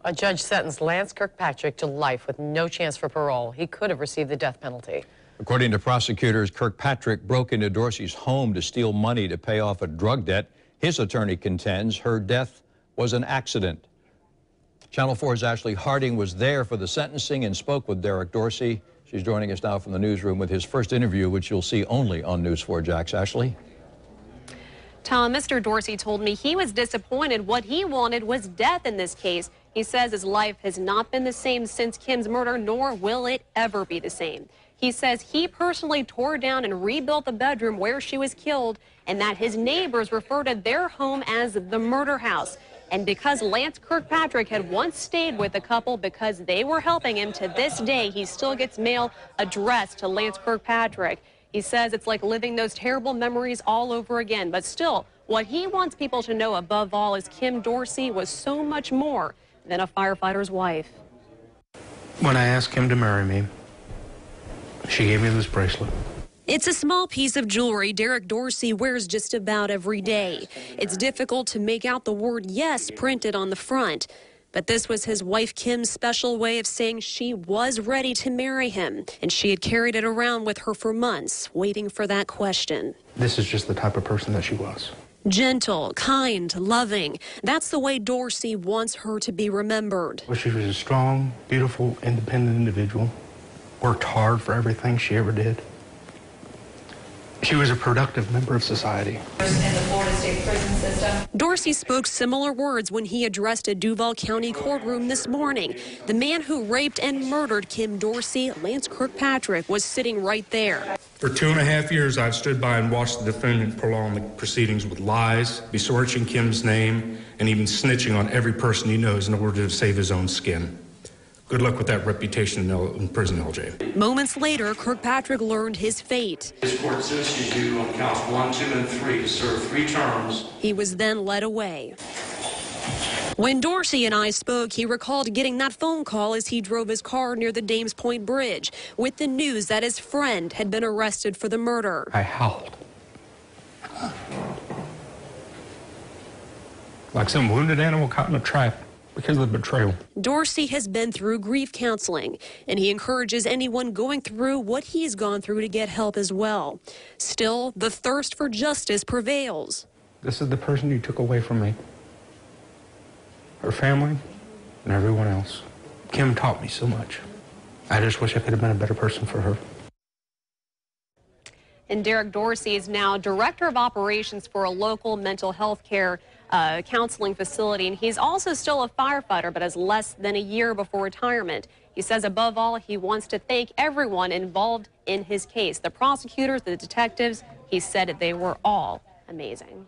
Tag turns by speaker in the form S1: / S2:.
S1: A judge sentenced Lance Kirkpatrick to life with no chance for parole. He could have received the death penalty.
S2: According to prosecutors, Kirkpatrick broke into Dorsey's home to steal money to pay off a drug debt. His attorney contends her death was an accident. Channel 4's Ashley Harding was there for the sentencing and spoke with Derek Dorsey. She's joining us now from the newsroom with his first interview, which you'll see only on News 4 Jax. Ashley?
S3: Tom, Mr. Dorsey told me he was disappointed. What he wanted was death in this case. He says his life has not been the same since Kim's murder, nor will it ever be the same. He says he personally tore down and rebuilt the bedroom where she was killed, and that his neighbors refer to their home as the murder house. And because Lance Kirkpatrick had once stayed with the couple because they were helping him, to this day he still gets mail addressed to Lance Kirkpatrick. He says it's like living those terrible memories all over again. But still, what he wants people to know above all is Kim Dorsey was so much more than a firefighter's wife.
S4: When I asked Kim to marry me, she gave me this bracelet.
S3: It's a small piece of jewelry Derek Dorsey wears just about every day. It's difficult to make out the word yes printed on the front. But this was his wife Kim's special way of saying she was ready to marry him. And she had carried it around with her for months, waiting for that question.
S4: This is just the type of person that she was.
S3: Gentle, kind, loving. That's the way Dorsey wants her to be remembered.
S4: Well, she was a strong, beautiful, independent individual. Worked hard for everything she ever did. She was a productive member of society.
S5: In the Florida State prison system.
S3: Dorsey spoke similar words when he addressed a Duval County courtroom this morning. The man who raped and murdered Kim Dorsey, Lance Kirkpatrick, was sitting right there.
S6: For 2.5 years, I've stood by and watched the defendant prolong the proceedings with lies, besmirching Kim's name, and even snitching on every person he knows in order to save his own skin. Good luck with that reputation in prison, LJ.
S3: Moments later, Kirkpatrick learned his fate.
S7: This court sentenced you on counts 1, 2, and 3 to serve 3 terms.
S3: He was then led away. When Dorsey and I spoke, he recalled getting that phone call as he drove his car near the Dames Point Bridge with the news that his friend had been arrested for the murder.
S4: I howled. Like some wounded animal caught in a trap. Because of the betrayal.
S3: Dorsey has been through grief counseling, and he encourages anyone going through what he's gone through to get help as well. Still, the thirst for justice prevails.
S4: This is the person you took away from me. Her family and everyone else. Kim taught me so much. I just wish I could have been a better person for her.
S3: And Derek Dorsey is now director of operations for a local mental health care counseling facility. And he's also still a firefighter, but has less than a year before retirement. He says above all, he wants to thank everyone involved in his case. The prosecutors, the detectives, he said they were all amazing.